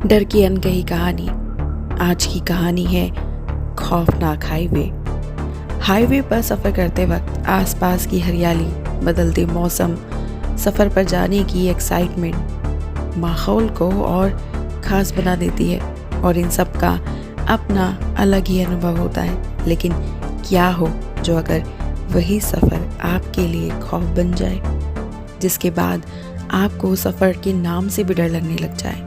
डर की अनकही कहानी। आज की कहानी है खौफनाक हाईवे पर सफ़र करते वक्त आसपास की हरियाली, बदलते मौसम, सफ़र पर जाने की एक्साइटमेंट माहौल को और ख़ास बना देती है और इन सब का अपना अलग ही अनुभव होता है। लेकिन क्या हो जो अगर वही सफ़र आपके लिए खौफ बन जाए, जिसके बाद आपको सफ़र के नाम से भी डर लगने लग जाए।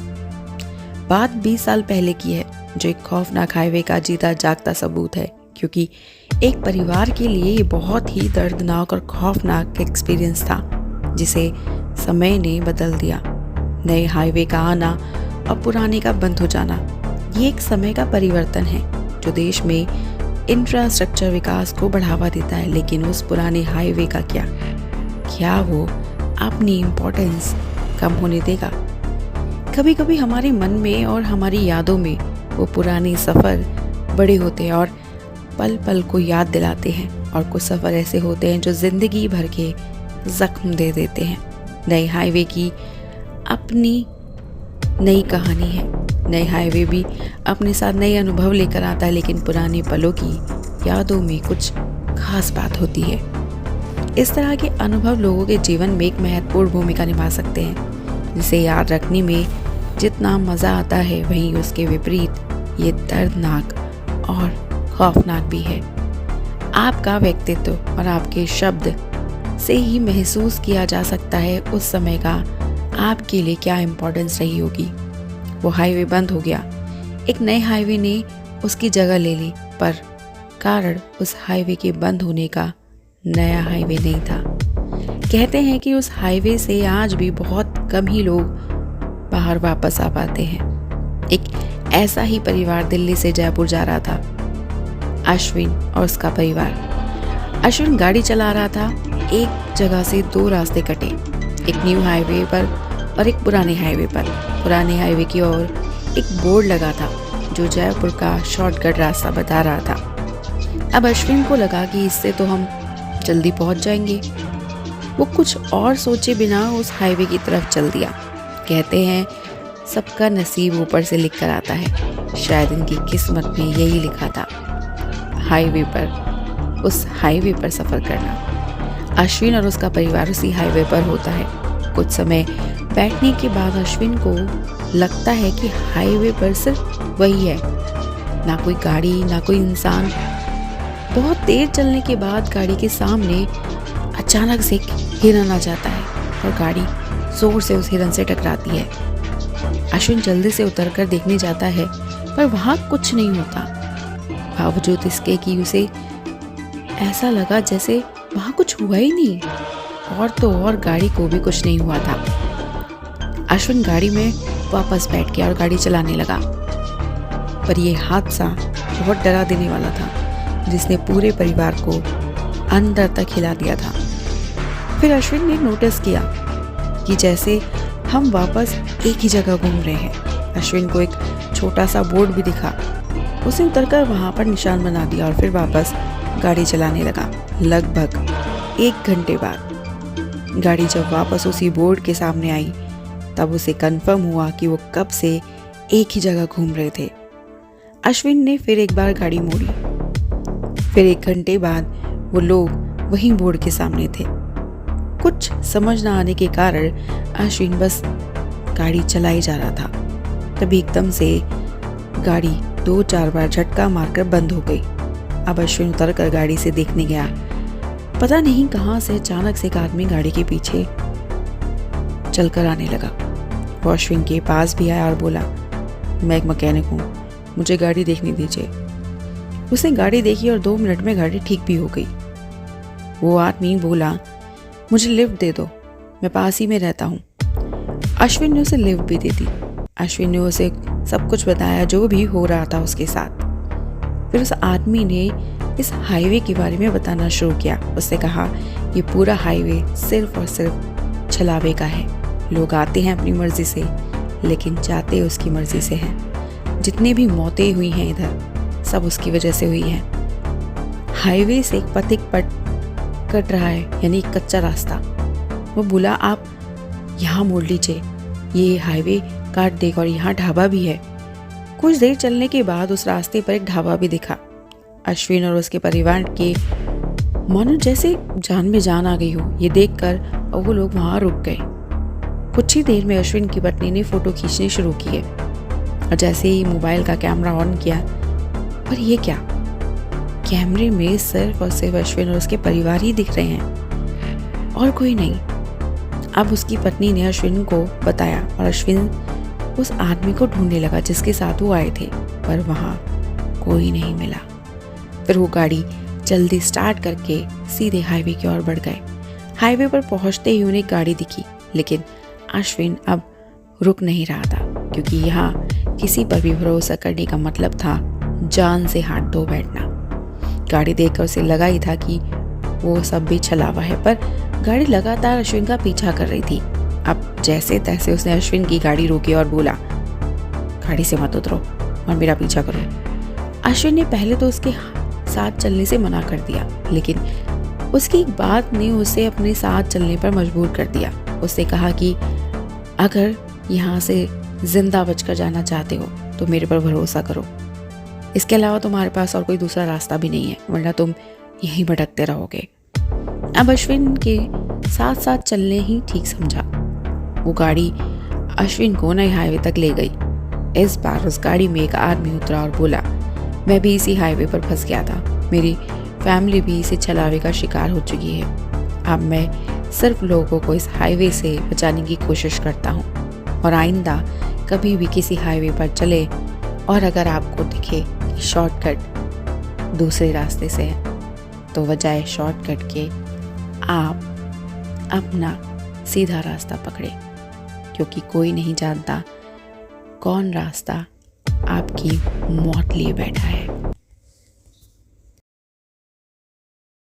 बात 20 साल पहले की है, जो एक खौफनाक हाईवे का जीता जागता सबूत है, क्योंकि एक परिवार के लिए ये बहुत ही दर्दनाक और खौफनाक एक्सपीरियंस था जिसे समय ने बदल दिया। नए हाईवे का आना और पुराने का बंद हो जाना, ये एक समय का परिवर्तन है जो देश में इंफ्रास्ट्रक्चर विकास को बढ़ावा देता है। लेकिन उस पुराने हाईवे का क्या वो अपनी इम्पोर्टेंस कम होने देगा? कभी कभी हमारे मन में और हमारी यादों में वो पुराने सफ़र बड़े होते हैं और पल पल को याद दिलाते हैं, और कुछ सफ़र ऐसे होते हैं जो ज़िंदगी भर के ज़ख्म दे देते हैं। नए हाईवे की अपनी नई कहानी है। नए हाईवे भी अपने साथ नए अनुभव लेकर आता है, लेकिन पुराने पलों की यादों में कुछ खास बात होती है। इस तरह के अनुभव लोगों के जीवन में एक महत्वपूर्ण भूमिका निभा सकते हैं, जिसे याद रखने में जितना मज़ा आता है, वहीं उसके विपरीत ये दर्दनाक और खौफनाक भी है। आपका व्यक्तित्व और आपके शब्द से ही महसूस किया जा सकता है उस समय का आपके लिए क्या इम्पोर्टेंस रही होगी। वो हाईवे बंद हो गया, एक नए हाईवे ने उसकी जगह ले ली, पर कारण उस हाईवे के बंद होने का नया हाईवे नहीं था। कहते हैं कि उस हाईवे से आज भी बहुत कम ही लोग बाहर वापस आ पाते हैं। एक ऐसा ही परिवार दिल्ली से जयपुर जा रहा था, अश्विन और उसका परिवार। अश्विन गाड़ी चला रहा था। एक जगह से दो रास्ते कटे, एक न्यू हाईवे पर और एक पुराने हाईवे पर। पुराने हाईवे की ओर एक बोर्ड लगा था जो जयपुर का शॉर्टकट रास्ता बता रहा था। अब अश्विन को लगा कि इससे तो हम जल्दी पहुंच जाएंगे। वो कुछ और सोचे बिना उस हाईवे की तरफ चल दिया। कहते हैं सबका नसीब ऊपर से लिख कर आता है, शायद इनकी किस्मत में यही लिखा था, हाईवे पर, उस हाईवे पर सफ़र करना। अश्विन और उसका परिवार उसी हाईवे पर होता है। कुछ समय बैठने के बाद अश्विन को लगता है कि हाईवे पर सिर्फ वही है, ना कोई गाड़ी, ना कोई इंसान। बहुत देर चलने के बाद गाड़ी के सामने अचानक से एक हिरन आ जाता है और गाड़ी जोर से उस हिरन से टकराती है। अश्विन जल्दी से उतरकर देखने जाता है, पर वहाँ कुछ नहीं होता। बावजूद इसके कि उसे ऐसा लगा जैसे वहाँ कुछ हुआ ही नहीं, और तो और गाड़ी को भी कुछ नहीं हुआ था। अश्विन गाड़ी में वापस बैठ गया और गाड़ी चलाने लगा। पर यह हादसा बहुत डरा देने वाला था, जिसने पूरे परिवार को अंदर तक हिला दिया था। फिर अश्विन ने नोटिस किया कि जैसे हम वापस एक ही जगह घूम रहे हैं। अश्विन को एक छोटा सा बोर्ड भी दिखा। उसे उतरकर वहाँ पर निशान बना दिया और फिर वापस गाड़ी चलाने लगा। लगभग 1 घंटे बाद गाड़ी जब वापस उसी बोर्ड के सामने आई, तब उसे कंफर्म हुआ कि वो कब से एक ही जगह घूम रहे थे। अश्विन ने फिर एक बार गाड़ी मोड़ी। फिर 1 घंटे बाद वो लोग वहीं बोर्ड के सामने थे। कुछ समझ न आने के कारण अश्विन बस गाड़ी चलाई जा रहा था। तभी एकदम से गाड़ी 2-4 बार झटका मारकर बंद हो गई। अब अश्विन उतरकर गाड़ी से देखने गया। पता नहीं कहां से अचानक से एक आदमी गाड़ी के पीछे चलकर आने लगा। वो अश्विन के पास भी आया और बोला, मैं एक मैकेनिक हूँ, मुझे गाड़ी देखने दीजिए। उसने गाड़ी देखी और 2 मिनट में गाड़ी ठीक भी हो गई। वो आदमी बोला, मुझे लिफ्ट दे दो, मैं पास ही में रहता हूँ। अश्विन ने उसे लिफ्ट भी दे दी। अश्विन ने उसे सब कुछ बताया जो भी हो रहा था उसके साथ। फिर उस आदमी ने इस हाईवे के बारे में बताना शुरू किया। उसने कहा, ये पूरा हाईवे सिर्फ और सिर्फ छलावे का है। लोग आते हैं अपनी मर्जी से, लेकिन जाते उसकी मर्जी से हैं। जितनी भी मौतें हुई हैं इधर, सब उसकी वजह से हुई हैं। हाईवे से एक पथिक पट कट रहा है, यानी कच्चा रास्ता। वो बोला, आप यहाँ मोड़ लीजिए, ये हाईवे काट देगा और यहाँ ढाबा भी है। कुछ देर चलने के बाद उस रास्ते पर एक ढाबा भी दिखा। अश्विन और उसके परिवार के मानो जैसे जान में जान आ गई हो ये देखकर वो लोग वहां रुक गए। कुछ ही देर में अश्विन की पत्नी ने फोटो खींचनी शुरू की और जैसे ही मोबाइल का कैमरा ऑन किया, पर ये क्या, कैमरे में सिर्फ और सिर्फ अश्विन और उसके परिवार ही दिख रहे हैं और कोई नहीं। अब उसकी पत्नी ने अश्विन को बताया और अश्विन उस आदमी को ढूंढने लगा जिसके साथ वो आए थे, पर वहां कोई नहीं मिला। फिर वो गाड़ी जल्दी स्टार्ट करके सीधे हाईवे की ओर बढ़ गए। हाईवे पर पहुंचते ही उन्हें गाड़ी दिखी, लेकिन अश्विन अब रुक नहीं रहा था, क्योंकि यहाँ किसी पर भी भरोसा करने का मतलब था जान से हाथ धो बैठना। गाड़ी देखकर उसे लगा ही था कि वो सब भी छलावा है, पर गाड़ी लगातार अश्विन का पीछा कर रही थी। अब जैसे तैसे उसने अश्विन की गाड़ी रोकी और बोला, गाड़ी से मत उतरो और मेरा पीछा करो। अश्विन ने पहले तो उसके साथ चलने से मना कर दिया, लेकिन उसकी एक बात ने उसे अपने साथ चलने पर मजबूर कर दिया। उसने कहा कि अगर यहाँ से जिंदा बचकर जाना चाहते हो तो मेरे पर भरोसा करो, इसके अलावा तुम्हारे पास और कोई दूसरा रास्ता भी नहीं है, वरना तुम यहीं भटकते रहोगे। अब अश्विन के साथ साथ चलने ही ठीक समझा। वो गाड़ी अश्विन को नए हाईवे तक ले गई। इस बार उस गाड़ी में एक आदमी उतरा और बोला, मैं भी इसी हाईवे पर फंस गया था, मेरी फैमिली भी इसी छलावे का शिकार हो चुकी है। अब मैं सिर्फ लोगों को इस हाईवे से बचाने की कोशिश करता हूँ, और आइंदा कभी भी किसी हाईवे पर चले और अगर आपको दिखे कि शॉर्टकट दूसरे रास्ते से है, तो बजाय शॉर्टकट के आप अपना सीधा रास्ता पकड़े, क्योंकि कोई नहीं जानता कौन रास्ता आपकी मौत लिए बैठा है।